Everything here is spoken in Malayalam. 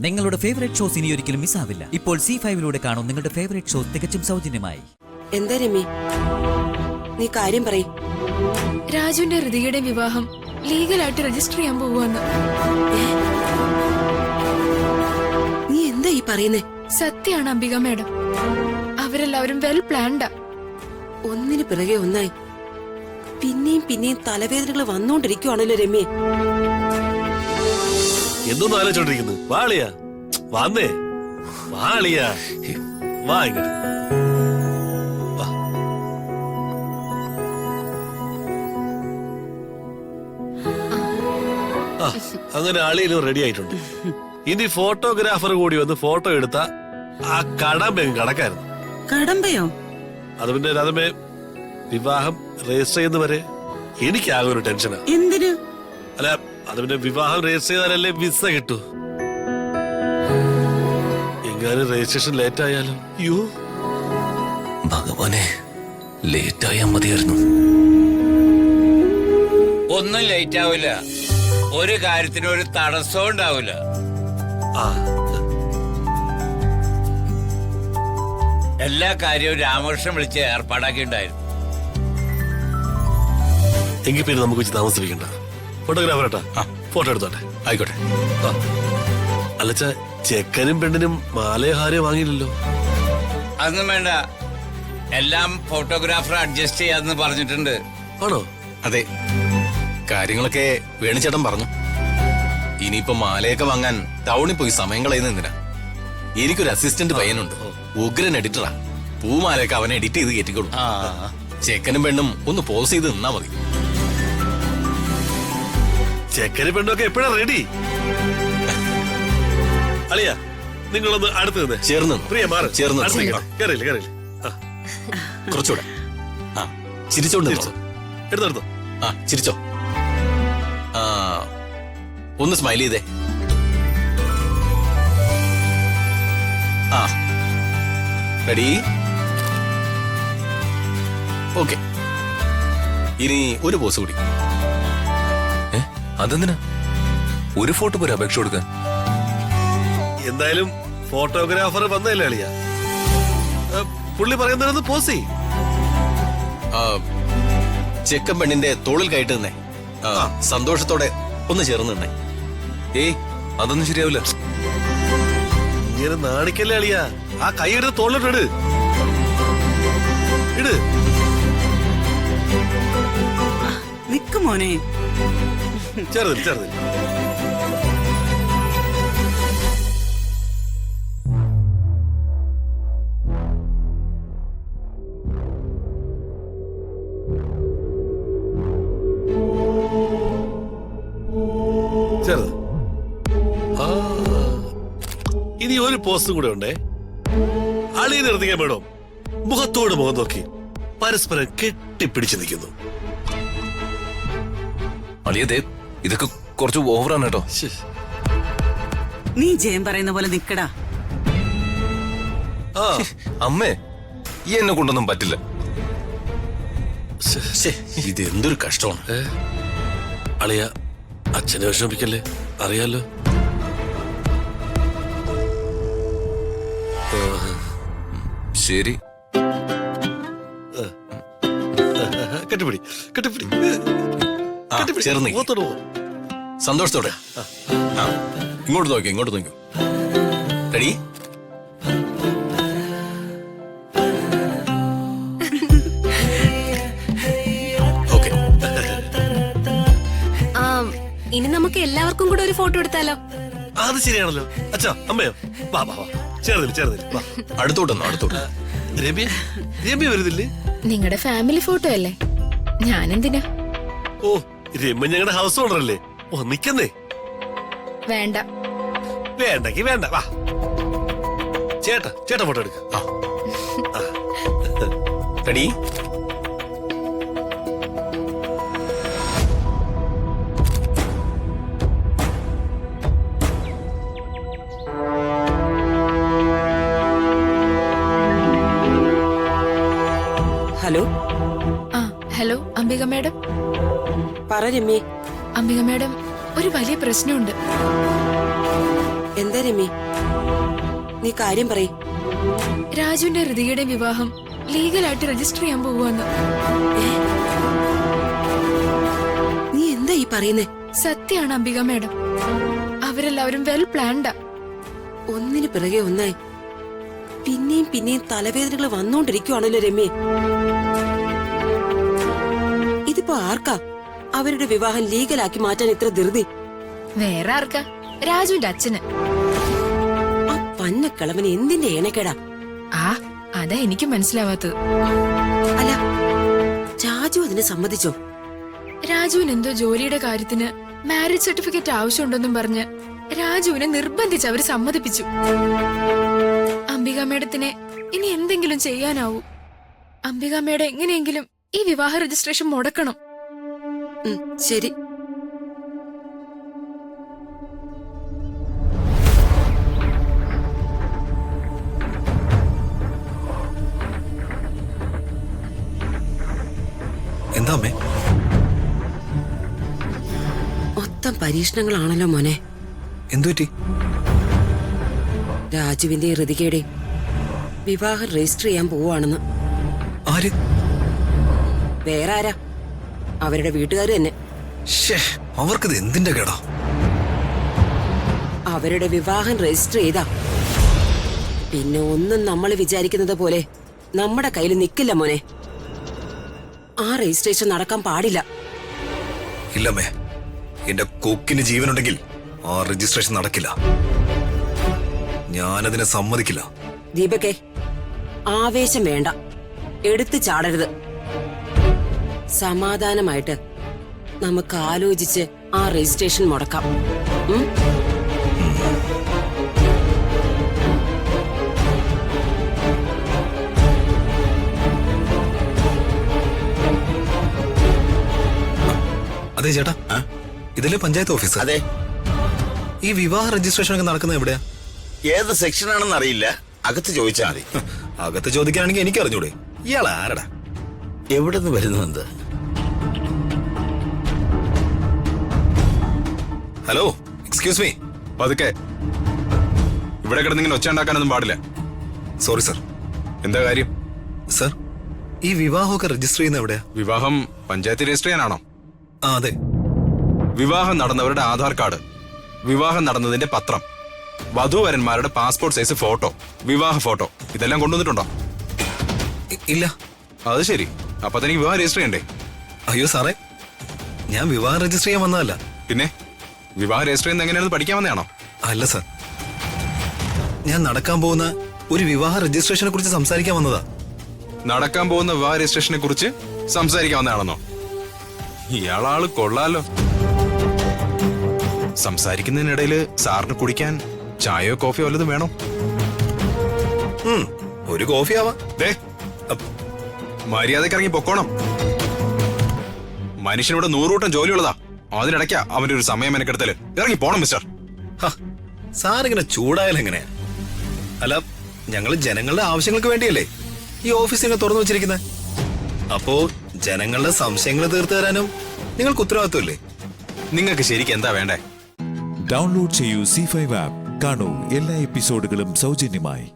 നിങ്ങളുടെ ഫേവറേറ്റ് ഷോസ് ഇനി ഒരിക്കലും മിസ്സാവില്ല. ഇപ്പോൾ C5 കാണും നിങ്ങളുടെ ഫേവറേറ്റ് ഷോസ് തികച്ചും സൗജന്യമായി. എന്താ രമ്യ, നീ കാര്യം പറയും. രാജുവിന്റെ ഹൃതികയുടെ വിവാഹം ലീഗലായിട്ട് രജിസ്റ്റർ ചെയ്യാൻ പോവാന്ന്. നീ എന്താ ഈ പറയുന്നേ? സത്യാണ് അംബിക മാഡം. അവരെല്ലാവരും വെൽ പ്ലാൻഡാ. ഒന്നിനു പിറകെ ഒന്നായി പിന്നെയും പിന്നെയും തലവേദനകൾ വന്നോണ്ടിരിക്കുവാണല്ലോ രമ്യ. എന്തോന്ന് ആലോചിച്ചോണ്ടിരിക്കുന്നു? വാളിയാ വന്നേ, വാളിയാ വാ ഇങ്ങോട്ട്. അങ്ങനെ ആളിയിലും റെഡി ആയിട്ടുണ്ട്. ഇനി ഫോട്ടോഗ്രാഫർ കൂടി വന്ന് ഫോട്ടോ എടുത്ത ആ കടമ്പ കടക്കായിരുന്നു. കടമ്പയോ? അത് പിന്നെ രാധമേ, വിവാഹം രജിസ്റ്റർ ചെയ്യുന്നവരെ എനിക്കാകെ ഒരു ടെൻഷനാ. എന്തിന്? അല്ല, അത് പിന്നെ വിവാഹം രജിസ്റ്റർ ചെയ്താലല്ലേ വിസ കിട്ടൂ. എങ്ങാനും രജിസ്ട്രേഷൻ ലേറ്റ് ആയാലോ? യോ ഭഗവാനെ, ലേറ്റ് ആയാൽ മതിയായിരുന്നു. ഒന്നും ലേറ്റ് ആവില്ല. ഒരു കാര്യത്തിനും ഒരു തടസ്സവും ഉണ്ടാവില്ല. എല്ലാ കാര്യവും രാമകൃഷ്ണൻ വിളിച്ച് ഏർപ്പാടാക്കിണ്ടായിരുന്നു. എങ്കിൽ പിന്നെ നമുക്ക് വെച്ച് താമസിപ്പിക്കണ്ട. ഫോട്ടോഗ്രാഫർ ഏട്ടാ, ഫോട്ടോ എടുത്തോട്ടെ. ആയിക്കോട്ടെ. അല്ലച്ച, ചെക്കനും പെണ്ണിനും മാലയോ വാങ്ങിയില്ലല്ലോ. അതൊന്നും വേണ്ട, എല്ലാം ഫോട്ടോഗ്രാഫർ അഡ്ജസ്റ്റ് ചെയ്യാന്ന് പറഞ്ഞിട്ടുണ്ട്. ആണോ? അതെ, കാര്യങ്ങളൊക്കെ വേണിച്ചേട്ടൻ പറഞ്ഞു. ഇനിയിപ്പോ മാലയൊക്കെ വാങ്ങാൻ ടൗണിൽ പോയി സമയം കളയുന്ന എന്തിനാ? എനിക്കൊരു അസിസ്റ്റന്റ് പയ്യനുണ്ട്, ഉഗ്രൻ എഡിറ്ററാ. പൂമാലയൊക്കെ അവനെ എഡിറ്റ് ചെയ്ത് കയറ്റിക്കോളും. ചെക്കനും പെണ്ണും ഒന്ന് പോസ് ചെയ്ത് നിന്നാ മതി. ചെക്കനും പെണ്ണൊക്കെ എപ്പോഴാ റെഡി? അളിയാ, നിങ്ങളൊന്ന് അടുത്ത് നിന്ന് ചേർന്ന് പ്രിയ മാറ്. ചേർന്ന് കയറിയില്ല. കുറച്ചുകൂടെ. ആ, ചിരിച്ചോണ്ട് എടുത്തോ. ആ, ചിരിച്ചോ. ആ, ഒന്ന് സ്മൈൽ ചെയ്തേ. ആ, റെഡി? ഓക്കെ. ഇനി ഒരു പോസ് കൂടി. അതെന്തിനാ? ഒരു ഫോട്ടോ പോരെ അപേക്ഷ കൊടുക്കാൻ? എന്തായാലും ഫോട്ടോഗ്രാഫർ വന്നല്ലേ അളിയാ, പുള്ളി പറയുന്നതിനൊന്ന് പോസ് ചെയ്. ചെക്കൻ പെണ്ണിന്റെ തോളിൽ കയറ്റി നിന്നേ. സന്തോഷത്തോടെ ഒന്ന് ചേർന്ന് നിന്നേ. ഏയ്, അതൊന്നും ശരിയാവില്ല. ഇങ്ങനെ നാണിക്കല്ലേ അളിയാ. ആ കൈ എടുത്ത് തോളിലിട്ട് ഇട്. നിക്ക് മോനെ. ചെറുതിൽ ചെറുത്. ഇനി ഒരു പോസ്റ്റ് കൂടെ ഉണ്ടേ. അളി നിർത്തിക്കാൻ വേണം. മുഖത്തോട് മുഖം നോക്കി പരസ്പരം കെട്ടിപ്പിടിച്ചു നിൽക്കുന്നു. അളിയതേ, ഇതൊക്കെ കുറച്ച് ഓവറാണ് കേട്ടോ. നീ ജയം പറയുന്ന പോലെ നിക്കടാ. അമ്മേ, ഈ എന്നെ കൊണ്ടൊന്നും പറ്റില്ല. ഇത് എന്തൊരു കഷ്ടമാണ്. അളിയ, അച്ഛനെ വിഷമിപ്പിക്കല്ലേ, അറിയാലോ. ശരി, കെട്ടിപ്പിടി. ചേർന്ന് സന്തോഷത്തോടെ. ഇങ്ങോട്ട് നോക്കൂ. റെഡി? ഓക്കെ. ഇനി നമുക്ക് എല്ലാവർക്കും കൂടെ ഒരു ഫോട്ടോ എടുത്താലോ? അത് ശരിയാണല്ലോ. അച്ഛാ, അമ്മയോ, വാ. ചേർന്നില്ല. അടുത്തോട്ട്. രമ്യ വരുന്നില്ലേ? നിങ്ങളുടെ ഫാമിലി ഫോട്ടോ അല്ലേ, ഞാനെന്തിനാ? ഓ, രമ്യ ഞങ്ങളുടെ ഹൗസ് ഓണറല്ലേ. ഓ, നിക്കുന്നേ. വേണ്ടെങ്കി വേണ്ട, വാ. ചേട്ടാ ഫോട്ടോ എടുക്ക. Ready? Hello. Hello Ambika madam. പറ രമ്യ. അംബിക മാഡം, ഒരു വലിയ പ്രശ്നമുണ്ട്. എന്താ രമ്യ, നീ കാര്യം പറയ്. രാജുവിന്റെ ഹൃദയയുടെ വിവാഹം ലീഗലായിട്ട് രജിസ്റ്റർ ചെയ്യാൻ പോവാന്ന്. നീ എന്താ ഈ പറയുന്നേ? സത്യാണ് അംബിക മാഡം. അവരെല്ലാവരും വെൽ പ്ലാൻഡാ. ഒന്നിനു പിറകെ ഒന്നായി പിന്നെയും പിന്നെയും തലവേദനകൾ വന്നോണ്ടിരിക്കുവാണല്ലോ രമ്യ. ഇതിപ്പോ ആർക്കാ അവരുടെ വിവാഹം ലീഗലാക്കി മാറ്റാൻ ഇത്ര ധൃതി? വേറെ ആർക്കാ? രാജുവിന്റെ അച്ഛന്. ആ പന്നക്കിളവന് എന്തിന്റെ ഏനക്കേടാ? ആ അതാ എനിക്ക് മനസ്സിലാവാത്തത്. അല്ല, രാജു അതിനെ സമ്മതിച്ചോ? രാജുവിന് എന്തോ ജോലിയുടെ കാര്യത്തിന് മാരേജ് സർട്ടിഫിക്കറ്റ് ആവശ്യമുണ്ടെന്നും പറഞ്ഞ് രാജുവിനെ നിർബന്ധിച്ച് അവര് സമ്മതിപ്പിച്ചു. അംബിക മേഡത്തിനെ ഇനി എന്തെങ്കിലും ചെയ്യാനാവൂ. അംബിക മേഡം എങ്ങനെയെങ്കിലും ഈ വിവാഹ രജിസ്ട്രേഷൻ മുടക്കണം. ശരി. എന്താ അമ്മേ? മൊത്തം പരീക്ഷണങ്ങളാണല്ലോ മോനെ. എന്തുപറ്റി? രാജുവിന്റെ ഋതികയുടെ വിവാഹം രജിസ്റ്റർ ചെയ്യാൻ പോവാണെന്ന്. ആര്? വേറെ ആരാ? അവരുടെ വീട്ടുകാർ തന്നെ. അവർക്കിത് എന്തിന്റെ കേടാ? അവരുടെ വിവാഹം രജിസ്റ്റർ ചെയ്താ പിന്നെ ഒന്നും നമ്മൾ വിചാരിക്കുന്നത് പോലെ നമ്മുടെ കയ്യിൽ നിൽക്കില്ല മോനെ. ആ രജിസ്ട്രേഷൻ നടക്കാൻ പാടില്ല. ഇല്ലമ്മേ, എന്റെ കൊക്കിന് ജീവനുണ്ടെങ്കിൽ ആ രജിസ്ട്രേഷൻ നടക്കില്ല. ഞാനതിനെ സമ്മതിക്കില്ല. ദീപകെ, ആവേശം വേണ്ട, എടുത്തു ചാടരുത്. സമാധാനമായിട്ട് നമുക്ക് ആലോചിച്ച് ആ രജിസ്ട്രേഷൻ മുടക്കാം. അതെ ചേട്ടാ, ഇതിലെ പഞ്ചായത്ത് ഓഫീസ്. അതെ. ഈ വിവാഹ രജിസ്ട്രേഷൻ ഒക്കെ നടക്കുന്നത് എവിടെയാ? ഏത് സെക്ഷനാണെന്ന് അറിയില്ല, അകത്ത് ചോദിച്ചാൽ മതി. അകത്ത് ചോദിക്കാനാണെങ്കിൽ എനിക്ക് അറിഞ്ഞൂടെ? ഇയാൾ ആരടാ? എവിടെ നിന്ന് വരുന്നത്? Hello, excuse me. പതുക്കെ. ഇവിടെ കിടന്നിങ്ങനെ ഒച്ച ഉണ്ടാക്കാനൊന്നും പാടില്ല. Sorry sir. എന്താ കാര്യം? സർ, ഈ വിവാഹമൊക്കെ രജിസ്റ്റർ ചെയ്യുന്ന എവിടെയാ? വിവാഹം പഞ്ചായത്ത് രജിസ്റ്റർ ചെയ്യാനാണോ? ആ അതെ. വിവാഹം നടന്നവരുടെ ആധാർ കാർഡ്, വിവാഹം നടന്നതിന്റെ പത്രം, വധൂവരന്മാരുടെ പാസ്പോർട്ട് സൈസ് ഫോട്ടോ, വിവാഹ ഫോട്ടോ, ഇതെല്ലാം കൊണ്ടുവന്നിട്ടുണ്ടോ? ഇല്ല. അത് ശരി. അപ്പൊ തനിക്ക് വിവാഹം രജിസ്റ്റർ ചെയ്യണ്ടേ? അയ്യോ സാറേ, ഞാൻ വിവാഹം രജിസ്റ്റർ ചെയ്യാൻ വന്നതല്ല. പിന്നെ വിവാഹം രജിസ്റ്റർ ചെയ്യുന്നത് എങ്ങനെയാണെന്ന് പഠിക്കാൻ വന്നതാണോ? അല്ല സർ, ഞാൻ നടക്കാൻ പോകുന്ന ഒരു വിവാഹ രജിസ്ട്രേഷനെ കുറിച്ച് സംസാരിക്കാൻ വന്നതാ. നടക്കാൻ പോകുന്ന വിവാഹ രജിസ്ട്രേഷനെ കുറിച്ച് സംസാരിക്കാൻ വന്നതാണെന്നോ? ഇയാളാള് കൊള്ളാലോ. സംസാരിക്കുന്നതിനിടയിൽ സാറിന് കുടിക്കാൻ ചായയോ കോഫിയോ വല്ലതും വേണോ? ഒരു കോഫി ആവാം. ദേ, മര്യാദക്ക് ഇറങ്ങി പൊക്കോണം. മനുഷ്യനിവിടെ 100 കൂട്ടം ജോലിയുള്ളതാ. അതിനിടയ്ക്കാ അവന്റെ ഒരു സമയം മെനക്കെടുത്തല്. ഇറങ്ങി പോണം മിസ്റ്റർ. സാറിങ്ങനെ ചൂടായാലും എങ്ങനെയാ? അല്ല, ഞങ്ങൾ ജനങ്ങളുടെ ആവശ്യങ്ങൾക്ക് വേണ്ടിയല്ലേ ഈ ഓഫീസ് ഇങ്ങനെ തുറന്നു വെച്ചിരിക്കുന്നത്. അപ്പോ ജനങ്ങളുടെ സംശയങ്ങൾ തീർത്തു തരാനും നിങ്ങൾക്ക് ഉത്തരവാദിത്വമില്ലേ? നിങ്ങൾക്ക് ശരിക്കും എന്താ വേണ്ടേ? ഡൗൺലോഡ് ചെയ്യൂ C5 ആപ്പ്. കാണൂ എല്ലാ എപ്പിസോഡുകളും സൗജന്യമായി.